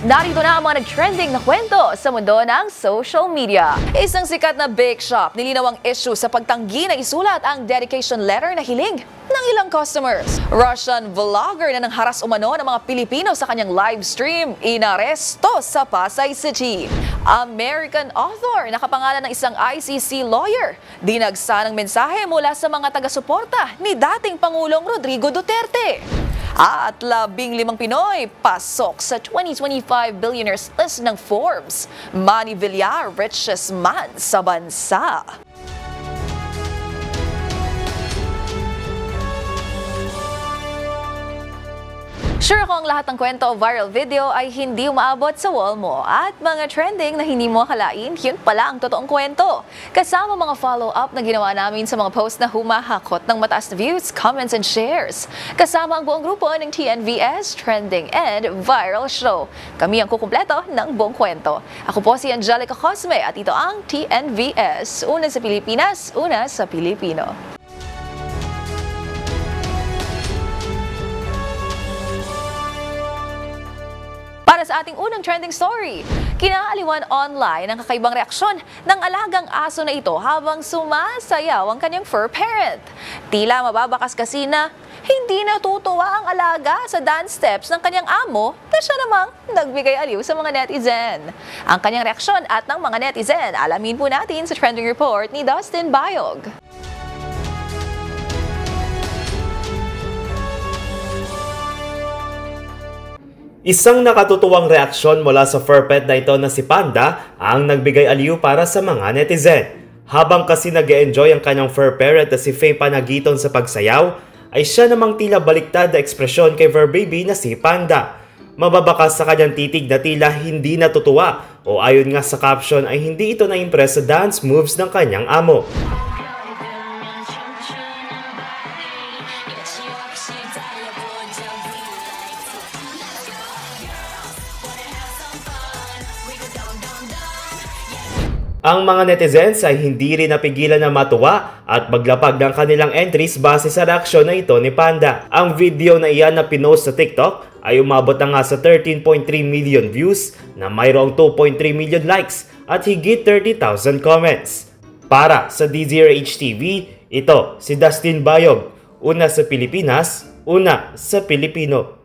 Narito na ang mga nag-trending na kwento sa mundo ng social media. Isang sikat na bake shop nilinaw ang issue sa pagtanggi na isulat ang dedication letter na hiling ng ilang customers. Russian vlogger na nangharas umano ng mga Pilipino sa kanyang live stream, inaresto sa Pasay City. American author na kapangalan ng isang ICC lawyer, dinagsa ng mensahe mula sa mga taga-suporta ni dating Pangulong Rodrigo Duterte. At 15 Pinoy pasok sa 2025 billionaires list ng Forbes. Manny Villar, richest man sa bansa. Sure ako ang lahat ng kwento o viral video ay hindi umaabot sa wall mo at mga trending na hindi mo akalain, yun pala ang totoong kwento. Kasama mga follow-up na ginawa namin sa mga post na humahakot ng mataas na views, comments, and shares. Kasama ang buong grupo ng TNVS Trending and Viral Show. Kami ang kukumpleto ng buong kwento. Ako po si Angelica Cosme at ito ang TNVS. Una sa Pilipinas, una sa Pilipino. Para sa ating unang trending story, kinaaliwan online ang kakaibang reaksyon ng alagang aso na ito habang sumasayaw ang kanyang fur parent. Tila mababakas kasi na hindi natutuwa ang alaga sa dance steps ng kanyang amo na siya namang nagbigay aliw sa mga netizen. Ang kanyang reaksyon at ng mga netizen, alamin po natin sa trending report ni Dustin Bayog. Isang nakatutuwang reaksyon mula sa fur pet na ito na si Panda ang nagbigay aliw para sa mga netizen. Habang kasi nag-e-enjoy ang kanyang fur parent na si Faye Panagiton sa pagsayaw, ay siya namang tila baliktad na ekspresyon kay fur baby na si Panda. Mababakas sa kanyang titig na tila hindi natutuwa o ayon nga sa caption ay hindi ito na-impress sa dance moves ng kanyang amo. Ang mga netizens ay hindi rin napigilan na matuwa at maglapag ng kanilang entries base sa reaksyon na ito ni Panda. Ang video na iyan na pinost sa TikTok ay umabot na nga sa 13.3 million views na mayroong 2.3 million likes at higit 30,000 comments. Para sa DZRH TV, ito si Dustin Bayog, una sa Pilipinas, una sa Pilipino.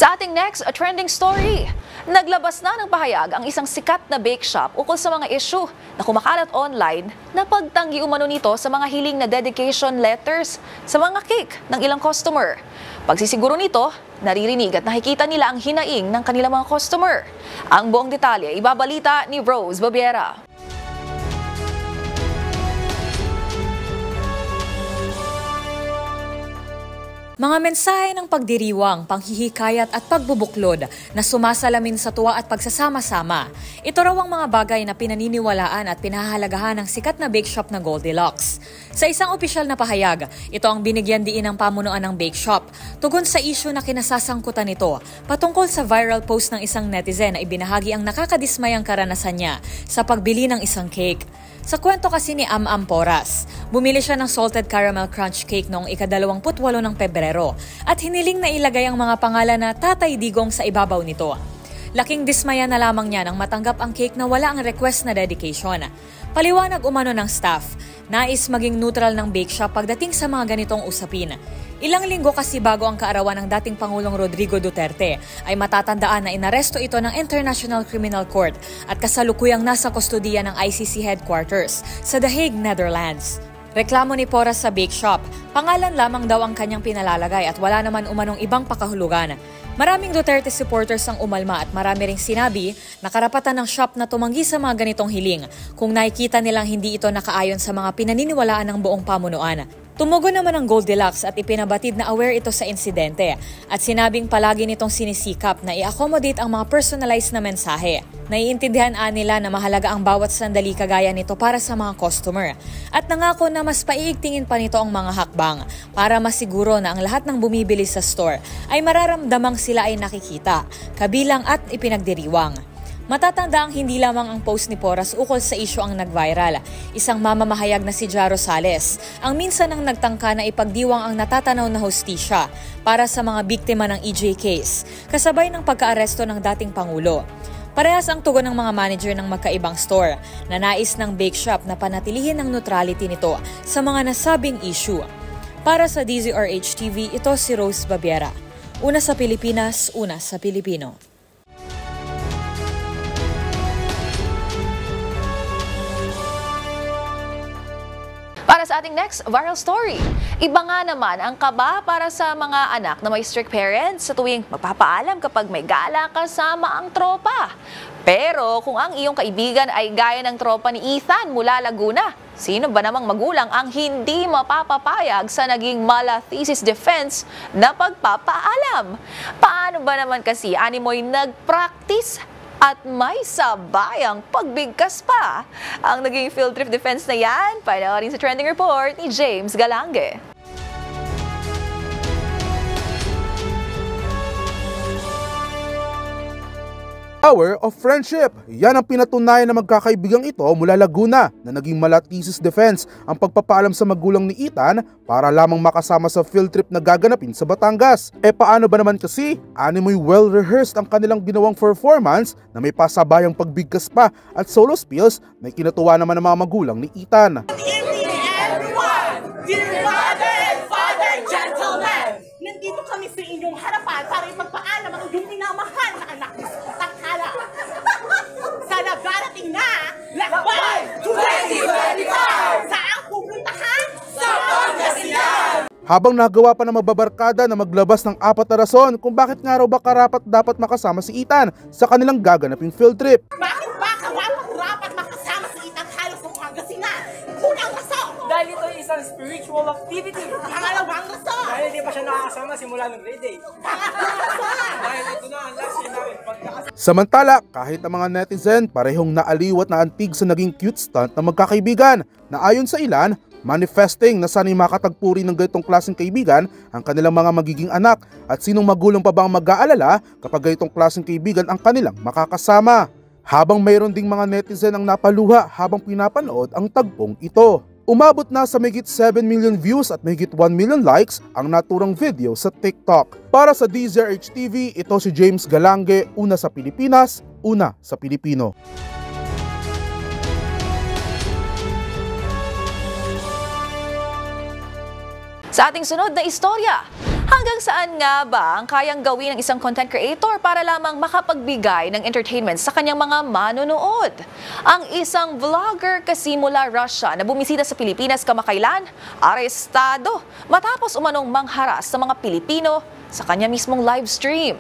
Sa ating next trending story, naglabas na ng pahayag ang isang sikat na bake shop ukol sa mga issue na kumakalat online na pagtanggi umano nito sa mga hiling na dedication letters sa mga cake ng ilang customer. Pagsisiguro nito, naririnig at nakikita nila ang hinaing ng kanilang mga customer. Ang buong detalye ibabalita ni Rose Babiera. Mga mensahe ng pagdiriwang, panghihikayat at pagbubuklod na sumasalamin sa tuwa at pagsasama-sama. Ito raw ang mga bagay na pinaniniwalaan at pinahahalagahan ng sikat na bake shop na Goldilocks. Sa isang opisyal na pahayag, ito ang binigyan diin ng pamunuan ng bake shop tugon sa issue na kinasasangkutan nito patungkol sa viral post ng isang netizen na ibinahagi ang nakakadismayang karanasan niya sa pagbili ng isang cake. Sa kwento kasi ni Am Poras, bumili siya ng salted caramel crunch cake noong ika-28 ng Pebrero at hiniling na ilagay ang mga pangalan na Tatay Digong sa ibabaw nito. Laking dismaya na lamang niya nang matanggap ang cake na wala ang request na dedication. Paliwanag umano ng staff, nais maging neutral ng bake shop pagdating sa mga ganitong usapin. Ilang linggo kasi bago ang kaarawan ng dating Pangulong Rodrigo Duterte ay matatandaan na inaresto ito ng International Criminal Court at kasalukuyang nasa kustodiya ng ICC headquarters sa The Hague, Netherlands. Reklamo ni Poras sa bake shop, pangalan lamang daw ang kanyang pinalalagay at wala naman umanong ibang pakahulugan. Maraming Duterte supporters ang umalma at marami ring sinabi na karapatan ng shop na tumanggi sa mga ganitong hiling kung nakikita nilang hindi ito nakaayon sa mga pinaniniwalaan ng buong pamunuan. Tumugon naman ang Goldilocks at ipinabatid na aware ito sa insidente at sinabing palagi nitong sinisikap na i-accommodate ang mga personalized na mensahe. Naiintindihan nila na mahalaga ang bawat sandali kagaya nito para sa mga customer at nangako na mas paiigtingin pa nito ang mga hakbang para masiguro na ang lahat ng bumibili sa store ay mararamdamang sila ay nakikita, kabilang at ipinagdiriwang. Matatanda ang hindi lamang ang post ni Porras ukol sa isyu ang nag-viral. Isang mamamahayag na si Ja Rosales ang minsan nang nagtangka na ipagdiwang ang natatanaw na hustisya para sa mga biktima ng EJ case, kasabay ng pagkaaresto ng dating Pangulo. Parehas ang tugon ng mga manager ng magkaibang store na nais ng bake shop na panatilihin ang neutrality nito sa mga nasabing issue. Para sa DZRH TV, ito si Rose Babiera. Una sa Pilipinas, una sa Pilipino. Para sa ating next viral story, iba nga naman ang kaba para sa mga anak na may strict parents sa tuwing magpapaalam kapag may gala kasama ang tropa. Pero kung ang iyong kaibigan ay gaya ng tropa ni Ethan mula Laguna, sino ba namang magulang ang hindi mapapapayag sa naging mala thesis defense na pagpapaalam? Paano ba naman kasi animoy nag-practice at may sabayang pagbigkas pa? Ang naging field trip defense na yan, panoorin sa trending report ni James Galange. Power of friendship. Yan ang pinatunayan ng magkakaibigang ito mula Laguna na naging mala thesis defense ang pagpapaalam sa magulang ni Ethan para lamang makasama sa field trip na gaganapin sa Batangas. Paano ba naman kasi? Animoy well-rehearsed ang kanilang ginawang performance na may pasabayang pagbigkas pa at solo spills na kinatuwa naman ng mga magulang ni Ethan. Good evening, everyone! Dear mother and father, gentlemen! Nandito kami sa inyong harapan para ipagpaalam ang inyong minamahal na anak ni Takhala. Sana darating na Lakbay 2025! Saan pupuntahan? Sa Pangasinan! Habang nagawa pa ng mababarkada na maglabas ng 4 na rason kung bakit nga raw ba karapat dapat makasama si Ethan sa kanilang gaganaping field trip. Bakit ba karapat makasama si Ethan halos sa Pangasinan? Unang rason! Dahil ito ay isang spiritual activity. Pangalawang rason! Dahil hindi pa siya nakakasama simula ng grade 8. Dahil ito na ang last year namin pagkakasama. Samantala, kahit ang mga netizen parehong naaliw at naantig sa naging cute stunt ng magkakaibigan na ayon sa ilan, manifesting na sana'y makatagpo rin ng ganitong klaseng kaibigan ang kanilang mga magiging anak at sinong magulang pa bang mag-aalala kapag ganitong klaseng kaibigan ang kanilang makakasama. Habang mayroon ding mga netizen ang napaluha habang pinapanood ang tagpong ito. Umabot na sa mahigit 7 million views at mahigit 1 million likes ang naturang video sa TikTok. Para sa DZRH TV, ito si James Galange, una sa Pilipinas, una sa Pilipino. Sa ating sunod na istorya, hanggang saan nga ba ang kayang gawin ng isang content creator para lamang makapagbigay ng entertainment sa kanyang mga manonood? Ang isang vlogger kasi mula Russia na bumisita sa Pilipinas kamakailan, arestado matapos umanong mangharas sa mga Pilipino sa kanya mismong live stream.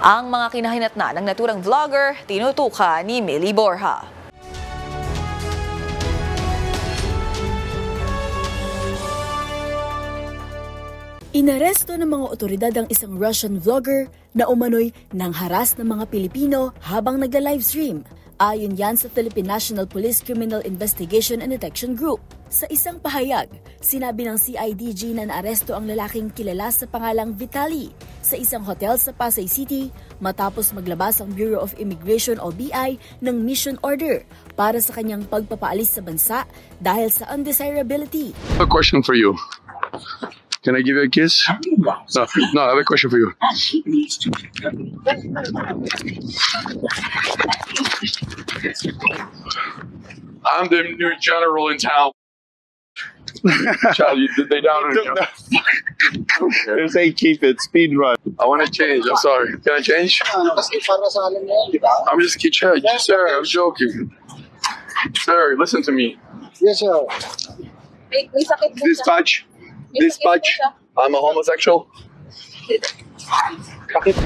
Ang mga kinahinatnan ng naturang vlogger, tinutukan ni Millie Borja. Inaresto ng mga otoridad ang isang Russian vlogger na umano'y nangharas ng mga Pilipino habang nagla-livestream. Ayon yan sa Philippine National Police Criminal Investigation and Detection Group. Sa isang pahayag, sinabi ng CIDG na naaresto ang lalaking kilala sa pangalang Vitaly sa isang hotel sa Pasay City matapos maglabas ang Bureau of Immigration o BI ng mission order para sa kanyang pagpapaalis sa bansa dahil sa undesirability. A question for you. Can I give you a kiss? No, I have a question for you. I'm the new general in town. Child, did they down or no? They say keep it, speed run. I want to change. I'm sorry. Can I change? I'm just kidding. Sir, I'm joking. Sir, listen to me. Yes, sir. Dispatch. Dispatch. I'm a homosexual.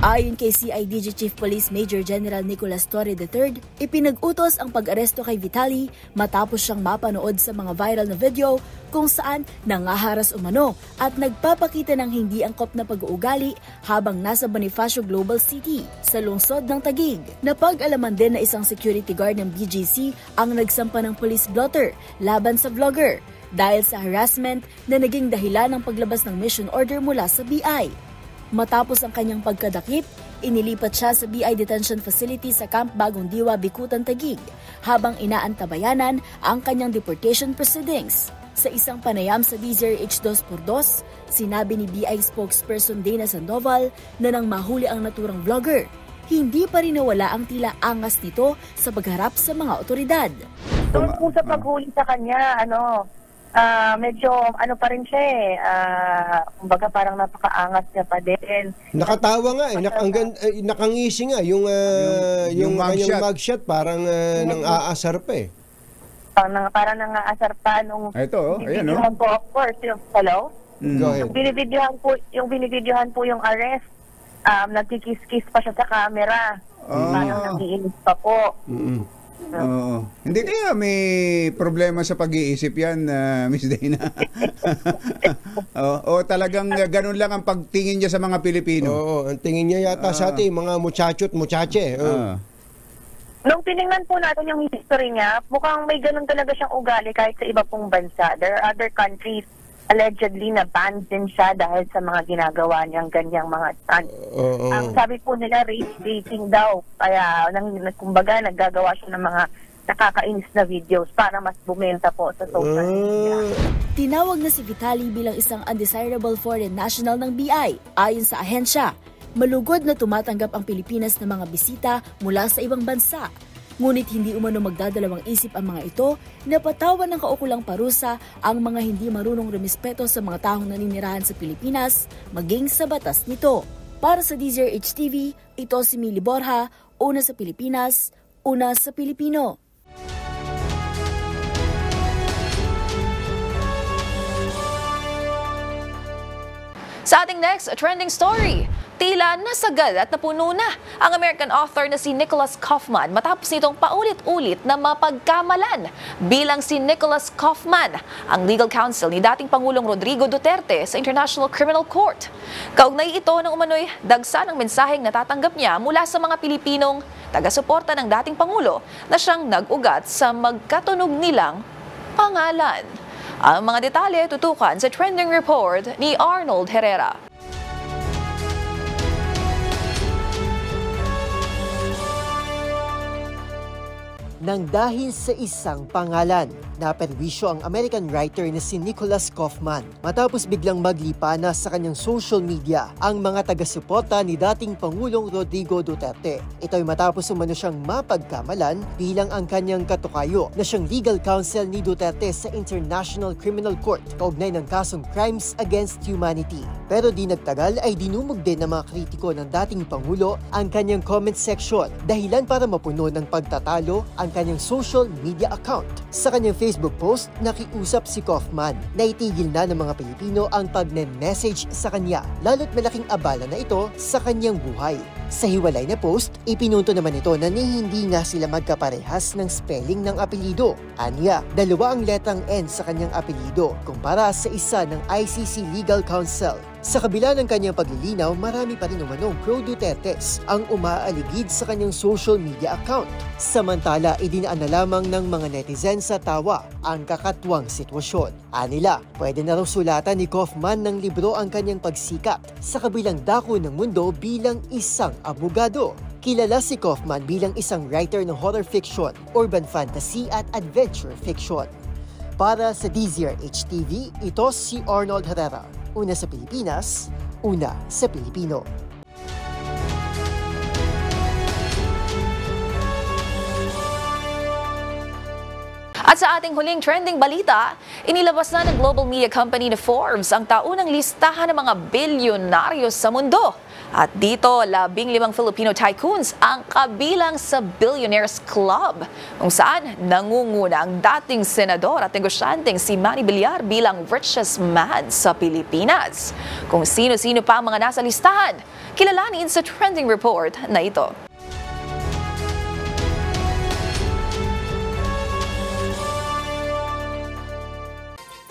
Ayon kay CIDG Chief Police Major General Nicolas Torre III, ipinag-utos ang pag-aresto kay Vitaly matapos siyang mapanood sa mga viral na video kung saan nangaharas umano at nagpapakita ng hindi angkop na pag-uugali habang nasa Bonifacio Global City sa lungsod ng Taguig. Napag-alaman din na isang security guard ng BGC ang nagsampa ng police blotter laban sa vlogger dahil sa harassment na naging dahilan ng paglabas ng mission order mula sa BI. Matapos ang kanyang pagkadakip, Inilipat siya sa BI Detention Facility sa Camp Bagong Diwa, Bikutan, Taguig, habang inaantabayanan ang kanyang deportation proceedings. Sa isang panayam sa DZRH 2x2, sinabi ni BI spokesperson Dana Sandoval na nang mahuli ang naturang vlogger, hindi pa rin nawala ang tila angas nito sa pagharap sa mga otoridad. Doon po sa paghuli sa kanya, medyo pa rin siya kumbaga parang napakaangas niya pa din. Nakatawa nga nakangisi nga yung kanyang mugshot parang nang aasar pa eh. Parang nang aasar pa nung ayan po, of course, hello? Go ahead. Yung binibidyohan po yung arrest, nagkikis-kiss pa siya sa camera. Parang nag-iinis pa po. Oo. Hindi kaya may problema sa pag-iisip yan, Miss Dana? O talagang ganun lang ang pagtingin niya sa mga Pilipino? Oo, ang tingin niya yata sa atin, mga muchacho at muchache. Nung tinignan po natin yung history niya, mukhang may ganun talaga siyang ugali kahit sa iba pong bansa. There are other countries allegedly na banned din siya dahil sa mga ginagawa niyang ganyang mga stunts. Ang sabi po nila, race-baiting daw. Kaya, kumbaga, naggagawa siya ng mga nakakainis na videos para mas bumenta po sa social media. Tinawag na si Vitali bilang isang undesirable foreign national ng BI. Ayon sa ahensya, malugod na tumatanggap ang Pilipinas ng mga bisita mula sa ibang bansa. Ngunit hindi umano magdadalawang isip ang mga ito na patawan ng kaukulang parusa ang mga hindi marunong rumispeto sa mga taong naninirahan sa Pilipinas, maging sa batas nito. Para sa DZRH TV, ito si Mili Borja, una sa Pilipinas, una sa Pilipino. Sa ating next trending story, tila nasagad at napuno na ang American author na si Nicholas Kaufman matapos nitong paulit-ulit na mapagkamalan bilang si Nicholas Kaufman, ang legal counsel ni dating Pangulong Rodrigo Duterte sa International Criminal Court. Kaugnay ito ng umano'y dagsa ng mensaheng natatanggap niya mula sa mga Pilipinong taga-suporta ng dating Pangulo na siyang nag-ugat sa magkatunog nilang pangalan. Ang mga detalye tutukan sa trending report ni Arnold Herrera. Nang dahil sa isang pangalan, naperwisyo ang American writer na si Nicholas Kaufman matapos biglang maglipana sa kanyang social media ang mga taga-suporta ni dating Pangulong Rodrigo Duterte. Ito ay matapos umano siyang mapagkamalan bilang ang kanyang katukayo na siyang legal counsel ni Duterte sa International Criminal Court kaugnay ng kasong Crimes Against Humanity. Pero di nagtagal ay dinumog din ng mga kritiko ng dating Pangulo ang kanyang comment section dahilan para mapuno ng pagtatalo ang kanyang social media account. Sa kanyang Facebook post, nakiusap si Kaufman na itigil na ng mga Pilipino ang pag-message sa kanya, lalo't malaking abala na ito sa kanyang buhay. Sa hiwalay na post, ipinunto naman ito na hindi nga sila magkaparehas ng spelling ng apelido. Anya, dalawa ang letrang N sa kanyang apelido kumpara sa isa ng ICC Legal Counsel. Sa kabila ng kanyang paglilinaw, marami pa rin umanong pro-Dutertes ang umaaligid sa kanyang social media account. Samantala, idinaan na lamang ng mga netizen sa tawa ang kakatwang sitwasyon. Anila, pwede na raw sulatan ni Kaufman ng libro ang kanyang pagsikat sa kabilang dako ng mundo bilang isang abogado. Kilala si Kaufman bilang isang writer ng horror fiction, urban fantasy at adventure fiction. Para sa DZRH TV, ito si Arnold Herrera. Una sa Pilipinas, una sa Pilipino. At sa ating huling trending balita, inilabas na ng global media company na Forbes ang taunang listahan ng mga bilyonaryo sa mundo. At dito, 15 Filipino tycoons ang kabilang sa Billionaires Club, kung saan nangunguna ang dating senador at negosyanteng si Manny Villar bilang richest man sa Pilipinas. Kung sino-sino pa ang mga nasa listahan, kilalanin sa trending report na ito.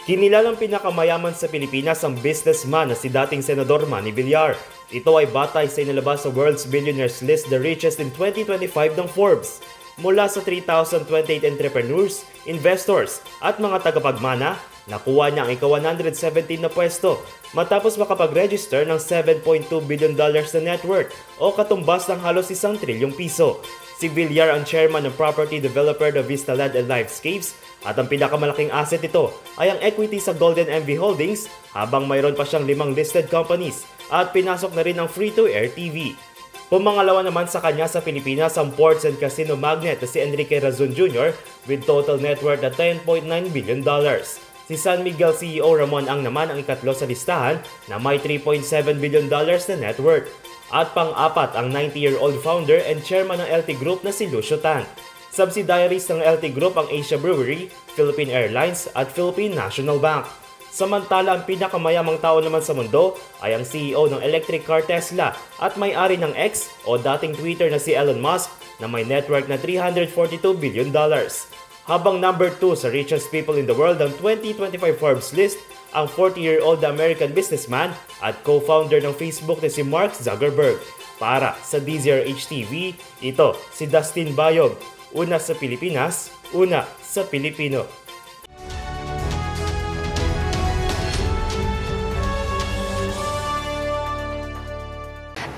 Kinilalang pinakamayaman sa Pilipinas ang businessman na si dating Senador Manny Villar. Ito ay batay sa inilabas sa World's Billionaires List, the richest in 2025 ng Forbes. Mula sa 3,028 entrepreneurs, investors at mga tagapagmana, nakuha niya ang ika-117 na pwesto matapos makapag-register ng $7.2 billion na net worth o katumbas ng halos 1 trilyong piso. Si Villar ang chairman ng property developer na Vista Land and Lifescapes at ang pinakamalaking asset ito ay ang equity sa Golden MV Holdings habang mayroon pa siyang 5 listed companies at pinasok na rin ang free-to-air TV. Pumangalawa naman sa kanya sa Pilipinas ang ports and casino magnate na si Enrique Razon Jr. with total net worth na $10.9 billion. Si San Miguel CEO Ramon Ang naman ang ikatlo sa listahan na may $3.7 billion na net worth. At pang-apat ang 90-year-old founder and chairman ng LT Group na si Lucio Tan. Subsidiaries ng LT Group ang Asia Brewery, Philippine Airlines at Philippine National Bank. Samantala, ang pinakamayamang tao naman sa mundo ay ang CEO ng electric car Tesla at may-ari ng X o dating Twitter na si Elon Musk na may network na $342 billion. Habang number 2 sa richest people in the world ang 2025 Forbes list, ang 40-year-old American businessman at co-founder ng Facebook na si Mark Zuckerberg. Para sa DZRH TV, ito si Dustin Bayog. Una sa Pilipinas, una sa Pilipino.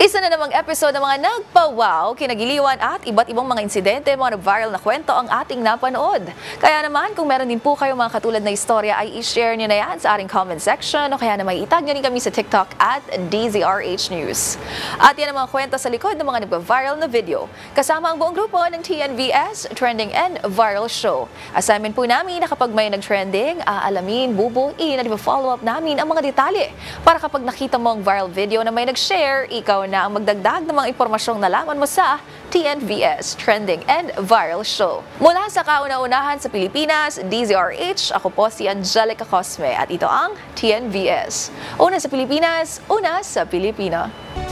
Isa na namang episode ng mga nagpa-wow, kinagiliwan at iba't ibang mga insidente, mga viral na kwento ang ating napanood. Kaya naman, kung meron din po kayong mga katulad na istorya, ay i-share nyo na yan sa ating comment section o kaya naman itag nyo rin kami sa TikTok at DZRH News. At yan ang mga kwento sa likod ng mga nagpa-viral na video. Kasama ang buong grupo ng TNVS Trending and Viral Show. Assignment po namin na kapag may nag-trending, aalamin, bubuin at i-follow up namin ang mga detalye. Para kapag nakita mo ang viral video na may nag-share, ikaw na ang magdagdag ng mga impormasyong nalaman mo sa TNVS Trending and Viral Show. Mula sa kauna-unahan sa Pilipinas, DZRH, ako po si Angelica Cosme at ito ang TNVS. Una sa Pilipinas, una sa Pilipino.